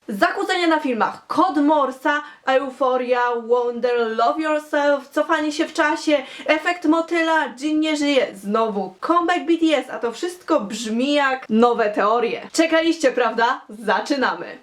Zakłócenia na filmach, Kod Morsa, Euforia, Wonder, Love Yourself, cofanie się w czasie, efekt motyla, Jin nie żyje, znowu comeback BTS, a to wszystko brzmi jak nowe teorie. Czekaliście, prawda? Zaczynamy!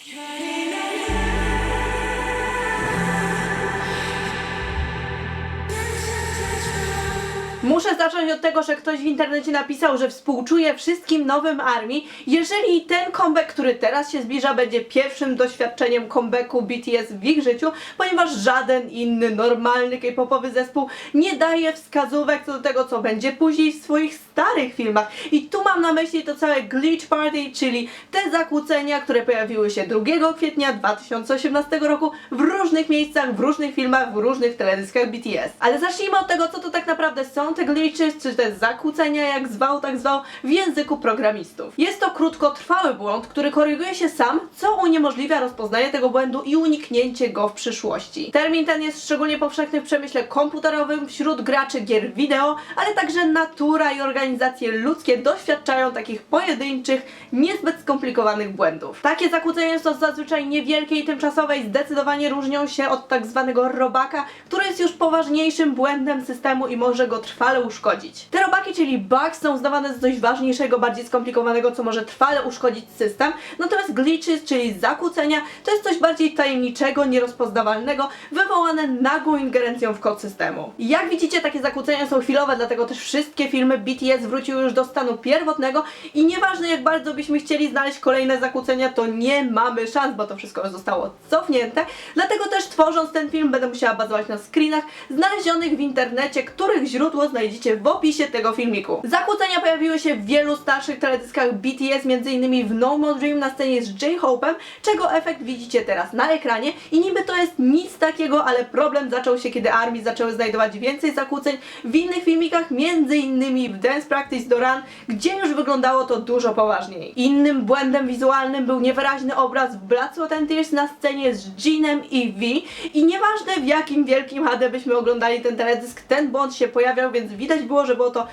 Muszę zacząć od tego, że ktoś w internecie napisał, że współczuje wszystkim nowym ARMY, jeżeli ten comeback, który teraz się zbliża, będzie pierwszym doświadczeniem comebacku BTS w ich życiu, ponieważ żaden inny normalny K-popowy zespół nie daje wskazówek co do tego, co będzie później w swoich starych filmach. I tu mam na myśli to całe Glitch Party, czyli te zakłócenia, które pojawiły się 2 kwietnia 2018 roku w różnych miejscach, w różnych filmach, w różnych teledyskach BTS. Ale zacznijmy od tego, co to tak naprawdę są te glitches, czy te zakłócenia, jak zwał, tak zwał, w języku programistów. Jest to krótkotrwały błąd, który koryguje się sam, co uniemożliwia rozpoznanie tego błędu i uniknięcie go w przyszłości. Termin ten jest szczególnie powszechny w przemyśle komputerowym, wśród graczy gier wideo, ale także natura i organizacje ludzkie doświadczają takich pojedynczych, niezbyt skomplikowanych błędów. Takie zakłócenia są zazwyczaj niewielkie i tymczasowe i zdecydowanie różnią się od tak zwanego robaka, który jest już poważniejszym błędem systemu i może go trwale uszkodzić. Te robaki, czyli bugs, są uznawane za coś ważniejszego, bardziej skomplikowanego, co może trwale uszkodzić system, natomiast glitches, czyli zakłócenia, to jest coś bardziej tajemniczego, nierozpoznawalnego, wywołane nagłą ingerencją w kod systemu. Jak widzicie, takie zakłócenia są chwilowe, dlatego też wszystkie filmy BTS wróciły już do stanu pierwotnego i nieważne jak bardzo byśmy chcieli znaleźć kolejne zakłócenia, to nie mamy szans, bo to wszystko już zostało cofnięte, dlatego też tworząc ten film będę musiała bazować na screenach znalezionych w internecie, których źródło znajdziecie w opisie tego filmiku. Zakłócenia pojawiły się w wielu starszych teledyskach BTS, m.in. w No More Dream na scenie z J-Hope'em, czego efekt widzicie teraz na ekranie i niby to jest nic takiego, ale problem zaczął się, kiedy ARMY zaczęły znajdować więcej zakłóceń w innych filmikach, m.in. w Dance Practice do Run, gdzie już wyglądało to dużo poważniej. Innym błędem wizualnym był niewyraźny obraz w Blood, Sweat and Tears na scenie z Jinem i V i nieważne w jakim wielkim HD byśmy oglądali ten teledysk, ten błąd się pojawiał, więc widać było, że było to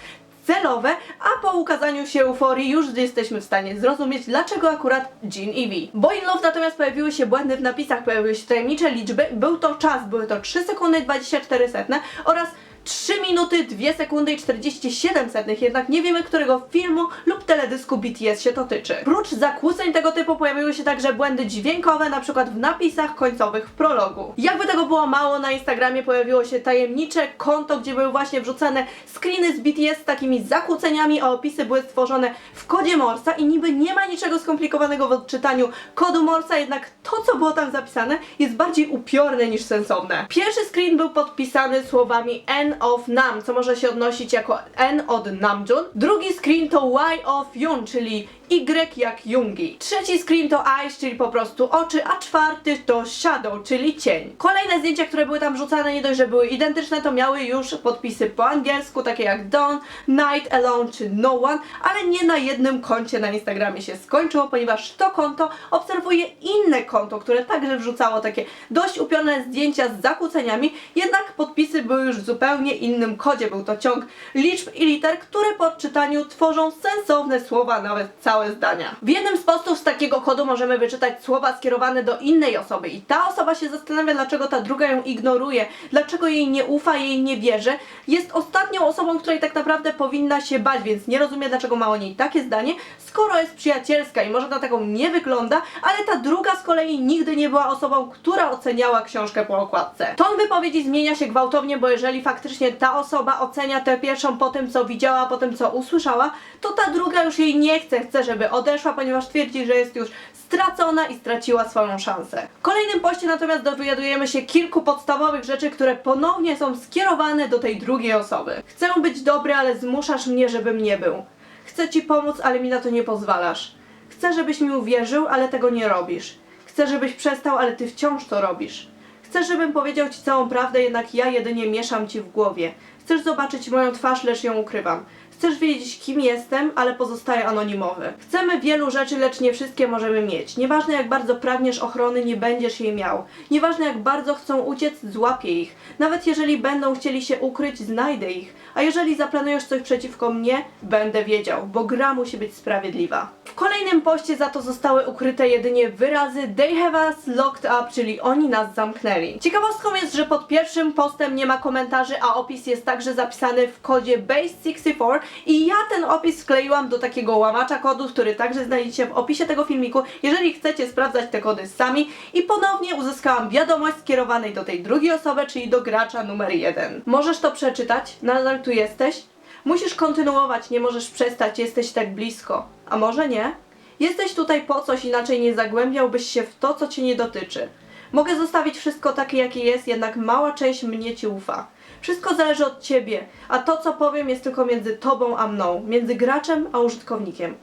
celowe, a po ukazaniu się euforii już jesteśmy w stanie zrozumieć, dlaczego akurat Jin i V. Bo in Love natomiast pojawiły się błędy w napisach, pojawiły się tajemnicze liczby, był to czas, były to 3 sekundy 24 setne oraz 3 minuty, 2 sekundy i 47 setnych, jednak nie wiemy, którego filmu lub teledysku BTS się to tyczy. Prócz zakłóceń tego typu pojawiły się także błędy dźwiękowe, na przykład w napisach końcowych w prologu. Jakby tego było mało, na Instagramie pojawiło się tajemnicze konto, gdzie były właśnie wrzucane screeny z BTS z takimi zakłóceniami, a opisy były stworzone w kodzie Morsa i niby nie ma niczego skomplikowanego w odczytaniu kodu Morsa, jednak to, co było tam zapisane, jest bardziej upiorne niż sensowne. Pierwszy screen był podpisany słowami N of Nam, co może się odnosić jako N od Namjoon. Drugi screen to Y of Yoon, czyli Y jak Yoongi. Trzeci screen to eyes, czyli po prostu oczy, a czwarty to shadow, czyli cień. Kolejne zdjęcia, które były tam wrzucane, nie dość, że były identyczne, to miały już podpisy po angielsku, takie jak Dawn, Night, Alone czy No One, ale nie na jednym koncie na Instagramie się skończyło, ponieważ to konto obserwuje inne konto, które także wrzucało takie dość upiorne zdjęcia z zakłóceniami, jednak podpisy były już w zupełnie innym kodzie. Był to ciąg liczb i liter, które po odczytaniu tworzą sensowne słowa, nawet całe zdania. W jednym z postów z takiego kodu możemy wyczytać słowa skierowane do innej osoby i ta osoba się zastanawia, dlaczego ta druga ją ignoruje, dlaczego jej nie ufa, jej nie wierzy. Jest ostatnią osobą, której tak naprawdę powinna się bać, więc nie rozumie, dlaczego ma o niej takie zdanie, skoro jest przyjacielska i może na taką nie wygląda, ale ta druga z kolei nigdy nie była osobą, która oceniała książkę po okładce. Ton wypowiedzi zmienia się gwałtownie, bo jeżeli faktycznie ta osoba ocenia tę pierwszą po tym, co widziała, po tym, co usłyszała, to ta druga już jej nie chce, żeby odeszła, ponieważ twierdzi, że jest już stracona i straciła swoją szansę. W kolejnym poście natomiast dowiadujemy się kilku podstawowych rzeczy, które ponownie są skierowane do tej drugiej osoby. Chcę być dobry, ale zmuszasz mnie, żebym nie był. Chcę ci pomóc, ale mi na to nie pozwalasz. Chcę, żebyś mi uwierzył, ale tego nie robisz. Chcę, żebyś przestał, ale ty wciąż to robisz. Chcę, żebym powiedział ci całą prawdę, jednak ja jedynie mieszam ci w głowie. Chcesz zobaczyć moją twarz, lecz ją ukrywam. Chcesz wiedzieć, kim jestem, ale pozostaję anonimowy. Chcemy wielu rzeczy, lecz nie wszystkie możemy mieć. Nieważne jak bardzo pragniesz ochrony, nie będziesz jej miał. Nieważne jak bardzo chcą uciec, złapię ich. Nawet jeżeli będą chcieli się ukryć, znajdę ich. A jeżeli zaplanujesz coś przeciwko mnie, będę wiedział, bo gra musi być sprawiedliwa. W kolejnym poście za to zostały ukryte jedynie wyrazy "They have us locked up", czyli oni nas zamknęli. Ciekawostką jest, że pod pierwszym postem nie ma komentarzy, a opis jest także zapisany w kodzie Base64 i ja ten opis wkleiłam do takiego łamacza kodów, który także znajdziecie w opisie tego filmiku, jeżeli chcecie sprawdzać te kody sami. I ponownie uzyskałam wiadomość skierowanej do tej drugiej osoby, czyli do gracza numer 1. Możesz to przeczytać? Nadal tu jesteś? Musisz kontynuować, nie możesz przestać, jesteś tak blisko. A może nie? Jesteś tutaj po coś, inaczej nie zagłębiałbyś się w to, co cię nie dotyczy. Mogę zostawić wszystko takie, jakie jest, jednak mała część mnie ci ufa. Wszystko zależy od ciebie, a to, co powiem, jest tylko między tobą a mną, między graczem a użytkownikiem.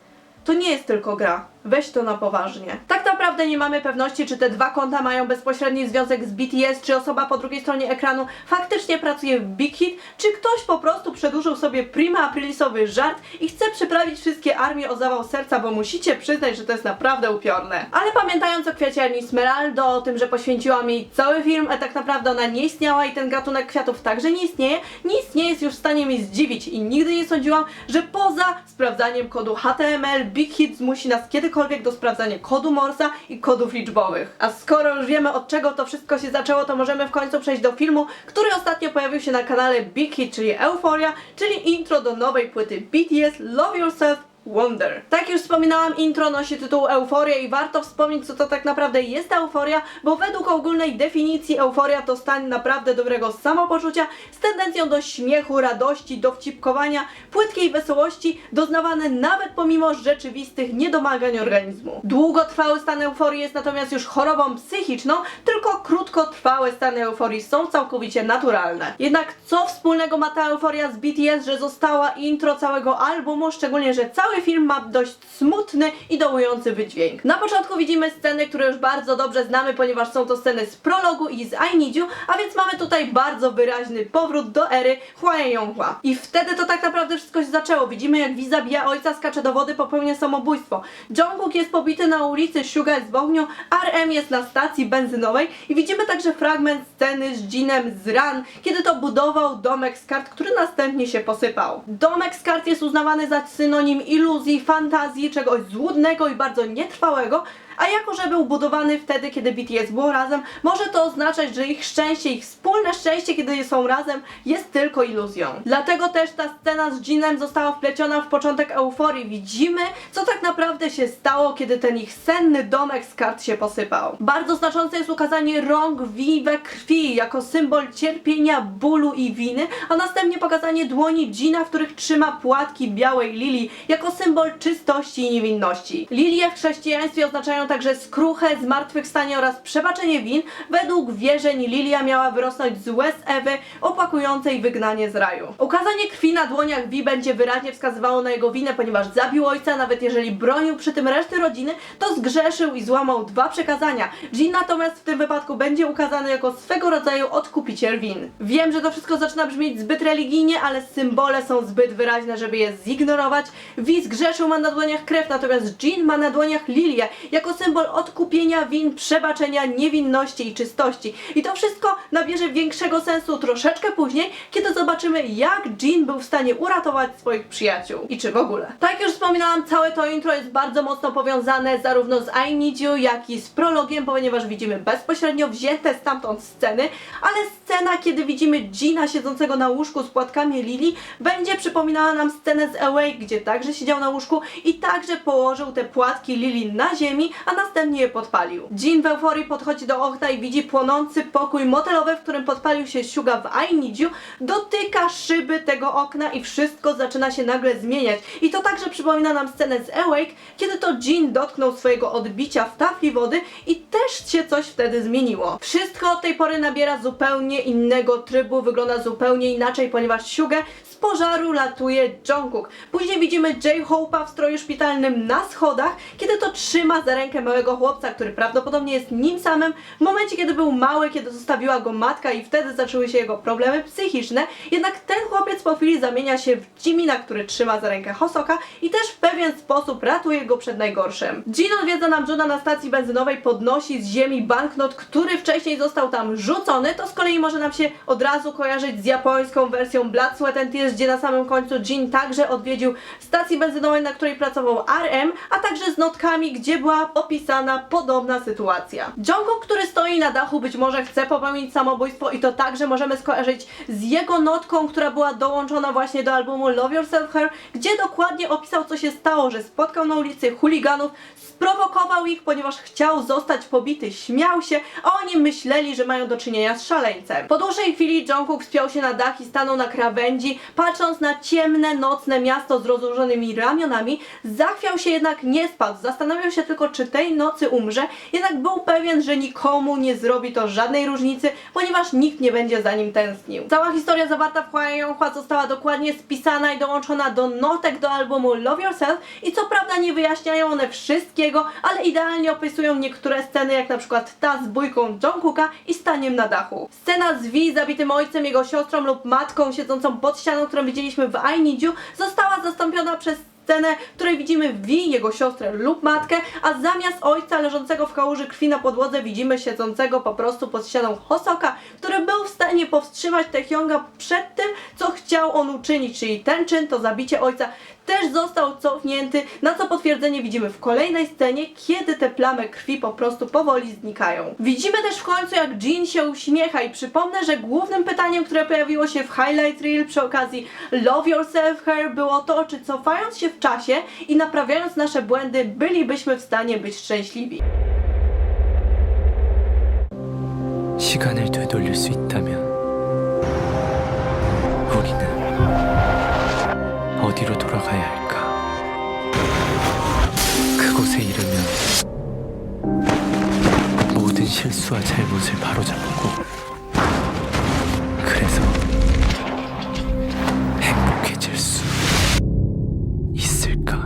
To nie jest tylko gra. Weź to na poważnie. Tak naprawdę nie mamy pewności, czy te dwa konta mają bezpośredni związek z BTS, czy osoba po drugiej stronie ekranu faktycznie pracuje w Big Hit, czy ktoś po prostu przedłużył sobie prima aprilisowy żart i chce przyprawić wszystkie armie o zawał serca, bo musicie przyznać, że to jest naprawdę upiorne. Ale pamiętając o kwiaciarni Smeraldo, o tym, że poświęciłam jej cały film, a tak naprawdę ona nie istniała i ten gatunek kwiatów także nie istnieje, nic nie jest już w stanie mnie zdziwić i nigdy nie sądziłam, że poza sprawdzaniem kodu HTML Big Hit zmusi nas kiedykolwiek do sprawdzania kodu Morsa i kodów liczbowych. A skoro już wiemy, od czego to wszystko się zaczęło, to możemy w końcu przejść do filmu, który ostatnio pojawił się na kanale Big Hit, czyli Euphoria, czyli intro do nowej płyty BTS Love Yourself Wonder. Tak jak już wspominałam, intro nosi tytuł Euforia i warto wspomnieć, co to tak naprawdę jest euforia, bo według ogólnej definicji euforia to stan naprawdę dobrego samopoczucia z tendencją do śmiechu, radości, dowcipkowania, płytkiej wesołości, doznawane nawet pomimo rzeczywistych niedomagań organizmu. Długotrwały stan euforii jest natomiast już chorobą psychiczną, tylko krótkotrwałe stany euforii są całkowicie naturalne. Jednak co wspólnego ma ta euforia z BTS, że została intro całego albumu, szczególnie, że cały film ma dość smutny i dołujący wydźwięk. Na początku widzimy sceny, które już bardzo dobrze znamy, ponieważ są to sceny z prologu i z I Need You, a więc mamy tutaj bardzo wyraźny powrót do ery Hwa Younghwa. I wtedy to tak naprawdę wszystko się zaczęło. Widzimy, jak V zabija ojca, skacze do wody, popełnia samobójstwo. Jungkook jest pobity na ulicy, Suga jest w ogniu, RM jest na stacji benzynowej i widzimy także fragment sceny z Jinem z Run, kiedy to budował domek z kart, który następnie się posypał. Domek z kart jest uznawany za synonim iluzji, fantazji, czegoś złudnego i bardzo nietrwałego, a jako że był budowany wtedy, kiedy BTS było razem, może to oznaczać, że ich szczęście, ich wspólne szczęście, kiedy są razem, jest tylko iluzją. Dlatego też ta scena z Jinem została wpleciona w początek euforii. Widzimy, co tak naprawdę się stało, kiedy ten ich senny domek z kart się posypał. Bardzo znaczące jest ukazanie rąk V we krwi, jako symbol cierpienia, bólu i winy, a następnie pokazanie dłoni Jina, w których trzyma płatki białej lilii, jako symbol czystości i niewinności. Lilie w chrześcijaństwie oznaczają także skruchę, zmartwychwstanie oraz przebaczenie win. Według wierzeń lilia miała wyrosnąć z łez Ewy, opakującej wygnanie z raju. Ukazanie krwi na dłoniach V będzie wyraźnie wskazywało na jego winę, ponieważ zabił ojca, nawet jeżeli bronił przy tym reszty rodziny, to zgrzeszył i złamał dwa przekazania. Jin natomiast w tym wypadku będzie ukazany jako swego rodzaju odkupiciel win. Wiem, że to wszystko zaczyna brzmieć zbyt religijnie, ale symbole są zbyt wyraźne, żeby je zignorować. V zgrzeszył, ma na dłoniach krew, natomiast Jin ma na dłoniach lilię, jako symbol odkupienia win, przebaczenia, niewinności i czystości. I to wszystko nabierze większego sensu troszeczkę później, kiedy zobaczymy, jak Jin był w stanie uratować swoich przyjaciół. I czy w ogóle. Tak jak już wspominałam, całe to intro jest bardzo mocno powiązane zarówno z I Need You, jak i z prologiem, ponieważ widzimy bezpośrednio wzięte stamtąd sceny, ale scena, kiedy widzimy Jina siedzącego na łóżku z płatkami lilii, będzie przypominała nam scenę z Awake, gdzie także siedział na łóżku i także położył te płatki lilii na ziemi, a następnie je podpalił. Jin w euforii podchodzi do okna i widzi płonący pokój motelowy, w którym podpalił się Suga w I Need You, dotyka szyby tego okna i wszystko zaczyna się nagle zmieniać. I to także przypomina nam scenę z Awake, kiedy to Jin dotknął swojego odbicia w tafli wody i też się coś wtedy zmieniło. Wszystko od tej pory nabiera zupełnie innego trybu, wygląda zupełnie inaczej, ponieważ Sugę z pożaru latuje Jungkook. Później widzimy J-Hope'a w stroju szpitalnym na schodach, kiedy to trzyma za rękę rękę małego chłopca, który prawdopodobnie jest nim samym w momencie, kiedy był mały, kiedy zostawiła go matka i wtedy zaczęły się jego problemy psychiczne. Jednak ten chłopiec po chwili zamienia się w Jimina, który trzyma za rękę Hosoka i też w pewien sposób ratuje go przed najgorszym. Jin odwiedza Namjoona na stacji benzynowej, podnosi z ziemi banknot, który wcześniej został tam rzucony. To z kolei może nam się od razu kojarzyć z japońską wersją Blood, Sweat and Tears, gdzie na samym końcu Jin także odwiedził stacji benzynowej, na której pracował RM, a także z notkami, gdzie była opisana podobna sytuacja. Jungkook, który stoi na dachu, być może chce popełnić samobójstwo i to także możemy skojarzyć z jego notką, która była dołączona właśnie do albumu Love Yourself Her, gdzie dokładnie opisał, co się stało, że spotkał na ulicy chuliganów, sprowokował ich, ponieważ chciał zostać pobity, śmiał się, a oni myśleli, że mają do czynienia z szaleńcem. Po dłuższej chwili Jungkook wspiął się na dach i stanął na krawędzi, patrząc na ciemne, nocne miasto z rozłożonymi ramionami. Zachwiał się, jednak nie spadł. Zastanawiał się tylko, czy tej nocy umrze, jednak był pewien, że nikomu nie zrobi to żadnej różnicy, ponieważ nikt nie będzie za nim tęsknił. Cała historia zawarta w Hwa Younghwa została dokładnie spisana i dołączona do notek do albumu Love Yourself i co prawda nie wyjaśniają one wszystkiego, ale idealnie opisują niektóre sceny, jak na przykład ta z bójką Jungkooka i staniem na dachu. Scena z V, zabitym ojcem, jego siostrą lub matką siedzącą pod ścianą, którą widzieliśmy w I Need You, została zastąpiona przez scenę, w której widzimy V, jego siostrę lub matkę, a zamiast ojca leżącego w kałuży krwi na podłodze widzimy siedzącego po prostu pod ścianą Hosoka, który był w stanie powstrzymać Taehyunga przed tym, co chciał on uczynić, czyli ten czyn, to zabicie ojca, też został cofnięty, na co potwierdzenie widzimy w kolejnej scenie, kiedy te plamy krwi po prostu powoli znikają. Widzimy też w końcu, jak Jin się uśmiecha i przypomnę, że głównym pytaniem, które pojawiło się w highlight reel przy okazji Love Yourself Her, było to, czy cofając się w czasie i naprawiając nasze błędy, bylibyśmy w stanie być szczęśliwi. 시간을 되돌릴 수 있다면 우리는 어디로 돌아가야 할까? 그곳에 이르면 모든 실수와 잘못을 바로잡고 그래서 행복해질 수 있을까?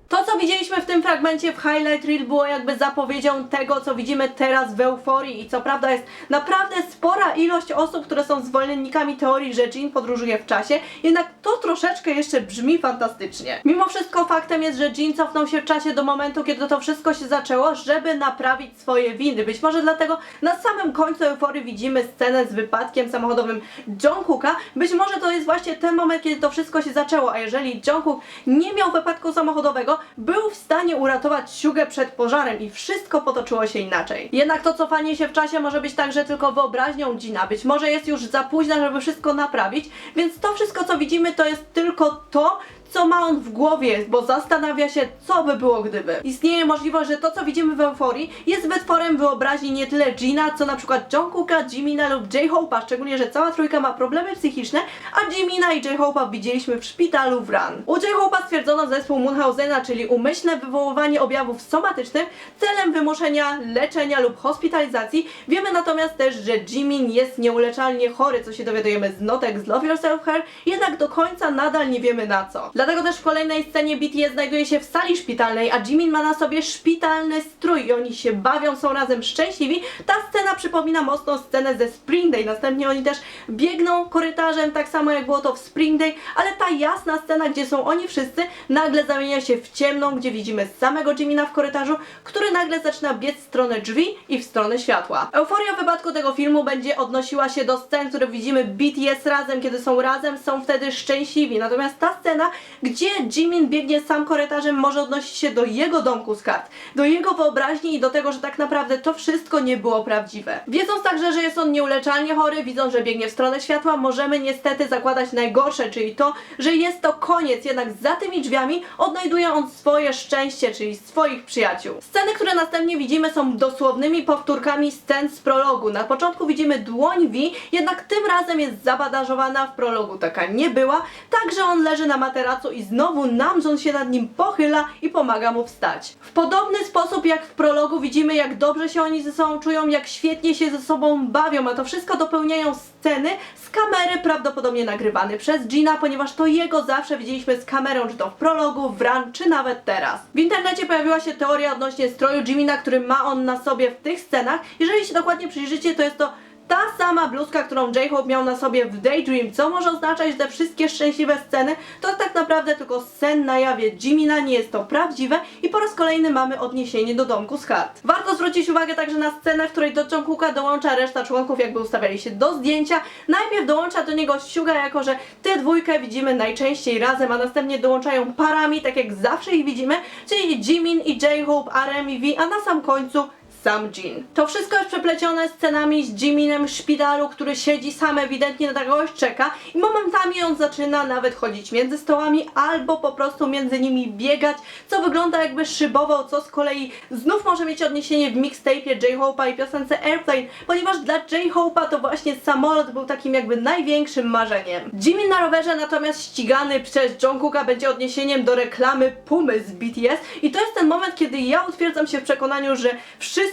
To, co widzieliśmy w tym fragmencie w highlight reel, było jakby zapowiedzią tego, co widzimy teraz w Euforii i co prawda jest naprawdę spora ilość osób, które są zwolennikami teorii, że Jin podróżuje w czasie, jednak to troszeczkę jeszcze brzmi fantastycznie. Mimo wszystko faktem jest, że Jin cofnął się w czasie do momentu, kiedy to wszystko się zaczęło, żeby naprawić swoje winy. Być może dlatego na samym końcu Euforii widzimy scenę z wypadkiem samochodowym Jungkooka. Być może to jest właśnie ten moment, kiedy to wszystko się zaczęło, a jeżeli Jungkook nie miał wypadku samochodowego, był w stanie uratować Siugę przed pożarem i wszystko potoczyło się inaczej. Jednak to cofanie się w czasie może być także tylko wyobraźnią Jina. Być może jest już za późno, żeby wszystko naprawić, więc to wszystko, co widzimy, to jest tylko to, co ma on w głowie, bo zastanawia się, co by było gdyby. Istnieje możliwość, że to, co widzimy w Euforii, jest wytworem wyobraźni nie tyle Jina, co na przykład Jungkooka, Jimina lub J-Hope'a, szczególnie, że cała trójka ma problemy psychiczne, a Jimina i J-Hope'a widzieliśmy w szpitalu w Ran. U J-Hope'a stwierdzono zespół Munchausena, czyli umyślne wywoływanie objawów somatycznych celem wymuszenia leczenia lub hospitalizacji. Wiemy natomiast też, że Jimin jest nieuleczalnie chory, co się dowiadujemy z notek z Love Yourself Her, jednak do końca nadal nie wiemy na co. Dlatego też w kolejnej scenie BTS znajduje się w sali szpitalnej, a Jimin ma na sobie szpitalny strój i oni się bawią, są razem szczęśliwi. Ta scena przypomina mocno scenę ze Spring Day. Następnie oni też biegną korytarzem, tak samo jak było to w Spring Day, ale ta jasna scena, gdzie są oni wszyscy, nagle zamienia się w ciemną, gdzie widzimy samego Jimina w korytarzu, który nagle zaczyna biec w stronę drzwi i w stronę światła. Euforia w wypadku tego filmu będzie odnosiła się do scen, które widzimy BTS razem, kiedy są razem, są wtedy szczęśliwi. Natomiast ta scena, gdzie Jimin biegnie sam korytarzem, może odnosić się do jego domku z kart, do jego wyobraźni i do tego, że tak naprawdę to wszystko nie było prawdziwe. Wiedząc także, że jest on nieuleczalnie chory, widząc, że biegnie w stronę światła, możemy niestety zakładać najgorsze, czyli to, że jest to koniec, jednak za tymi drzwiami odnajduje on swoje szczęście, czyli swoich przyjaciół. Sceny, które następnie widzimy, są dosłownymi powtórkami scen z prologu. Na początku widzimy dłoń V, jednak tym razem jest zabandażowana, w prologu taka nie była, także on leży na materacu placu i znowu Namjoon się nad nim pochyla i pomaga mu wstać. W podobny sposób jak w prologu widzimy, jak dobrze się oni ze sobą czują, jak świetnie się ze sobą bawią, a to wszystko dopełniają sceny z kamery prawdopodobnie nagrywane przez Jina, ponieważ to jego zawsze widzieliśmy z kamerą, czy to w prologu, w Run, czy nawet teraz. W internecie pojawiła się teoria odnośnie stroju Jimina, który ma on na sobie w tych scenach. Jeżeli się dokładnie przyjrzycie, to jest to ta sama bluzka, którą J-Hope miał na sobie w Daydream, co może oznaczać, że te wszystkie szczęśliwe sceny to tak naprawdę tylko sen na jawie Jimina, nie jest to prawdziwe i po raz kolejny mamy odniesienie do domku z kart. Warto zwrócić uwagę także na scenę, w której do Jungkooka dołącza reszta członków, jakby ustawiali się do zdjęcia. Najpierw dołącza do niego Suga, jako że tę dwójkę widzimy najczęściej razem, a następnie dołączają parami, tak jak zawsze ich widzimy, czyli Jimin i J-Hope, RM i V, a na sam końcu sam Jin. To wszystko jest przeplecione scenami z Jiminem w szpitalu, który siedzi sam ewidentnie na kogoś czeka i momentami on zaczyna nawet chodzić między stołami albo po prostu między nimi biegać, co wygląda jakby szybował, co z kolei znów może mieć odniesienie w mixtape'ie J-Hope'a i piosence Airplane, ponieważ dla J-Hope'a to właśnie samolot był takim jakby największym marzeniem. Jimin na rowerze natomiast ścigany przez Jungkooka będzie odniesieniem do reklamy Pumy z BTS i to jest ten moment, kiedy ja utwierdzam się w przekonaniu, że wszystko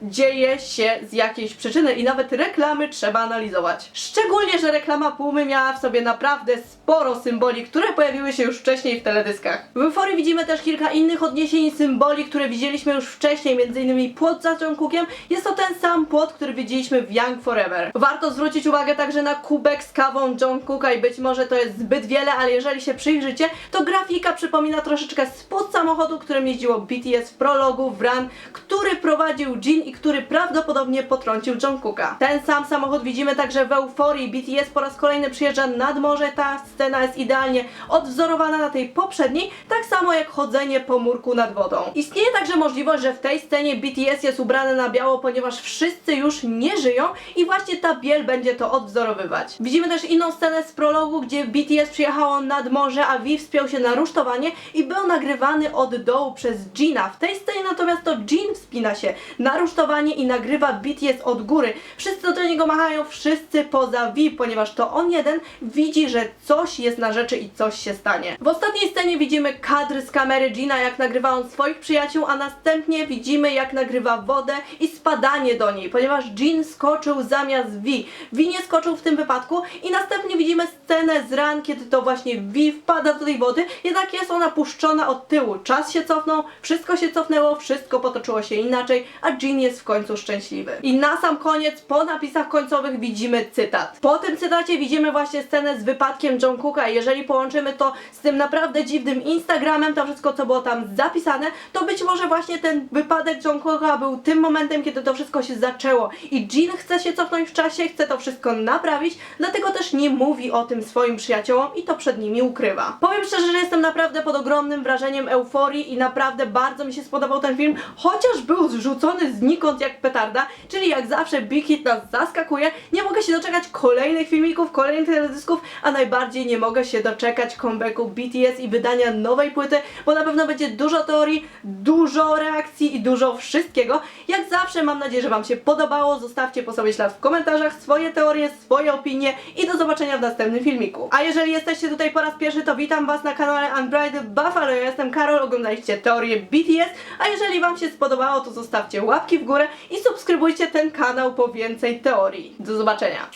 dzieje się z jakiejś przyczyny i nawet reklamy trzeba analizować. Szczególnie, że reklama Pumy miała w sobie naprawdę sporo symboli, które pojawiły się już wcześniej w teledyskach. W Euforii widzimy też kilka innych odniesień symboli, które widzieliśmy już wcześniej, m.in. płot za Jungkookiem. Jest to ten sam płot, który widzieliśmy w Young Forever. Warto zwrócić uwagę także na kubek z kawą Jungkooka i być może to jest zbyt wiele, ale jeżeli się przyjrzycie, to grafika przypomina troszeczkę spód samochodu, którym jeździło BTS w prologu, w Run, który prowadził Jin i który prawdopodobnie potrącił Jungkooka. Ten sam samochód widzimy także w Euforii. BTS po raz kolejny przyjeżdża nad morze, ta scena jest idealnie odwzorowana na tej poprzedniej, tak samo jak chodzenie po murku nad wodą. Istnieje także możliwość, że w tej scenie BTS jest ubrane na biało, ponieważ wszyscy już nie żyją i właśnie ta biel będzie to odwzorowywać. Widzimy też inną scenę z prologu, gdzie BTS przyjechało nad morze, a V wspiął się na rusztowanie i był nagrywany od dołu przez Jina. W tej scenie natomiast to Jin wspina się na rusztowanie i nagrywa BTS od góry. Wszyscy do niego machają, wszyscy poza V, ponieważ to on jeden widzi, że coś jest na rzeczy i coś się stanie. W ostatniej scenie widzimy kadr z kamery Jina, jak nagrywa on swoich przyjaciół, a następnie widzimy, jak nagrywa wodę i spadanie do niej, ponieważ Jin skoczył zamiast V. V nie skoczył w tym wypadku i następnie widzimy scenę z Run, kiedy to właśnie V wpada do tej wody, jednak jest ona puszczona od tyłu. Czas się cofnął, wszystko się cofnęło, wszystko potoczyło się inaczej, a Jin jest w końcu szczęśliwy. I na sam koniec, po napisach końcowych widzimy cytat. Po tym cytacie widzimy właśnie scenę z wypadkiem Jungkooka i jeżeli połączymy to z tym naprawdę dziwnym Instagramem, to wszystko co było tam zapisane, to być może właśnie ten wypadek Jungkooka był tym momentem, kiedy to wszystko się zaczęło i Jin chce się cofnąć w czasie, chce to wszystko naprawić, dlatego też nie mówi o tym swoim przyjaciołom i to przed nimi ukrywa. Powiem szczerze, że jestem naprawdę pod ogromnym wrażeniem Euforii i naprawdę bardzo mi się spodobał ten film, chociaż był zrzucony znikąd jak petarda, czyli jak zawsze Big Hit nas zaskakuje. Nie mogę się doczekać kolejnych filmików, kolejnych teledysków, a najbardziej nie mogę się doczekać comebacku BTS i wydania nowej płyty, bo na pewno będzie dużo teorii, dużo reakcji i dużo wszystkiego. Jak zawsze mam nadzieję, że Wam się podobało. Zostawcie po sobie ślad w komentarzach, swoje teorie, swoje opinie i do zobaczenia w następnym filmiku. A jeżeli jesteście tutaj po raz pierwszy, to witam Was na kanale Unbridled Buffalo. Ja jestem Karol, oglądaliście teorię BTS, a jeżeli Wam się spodobało, to zostawcie łapki w górę i subskrybujcie ten kanał po więcej teorii. Do zobaczenia!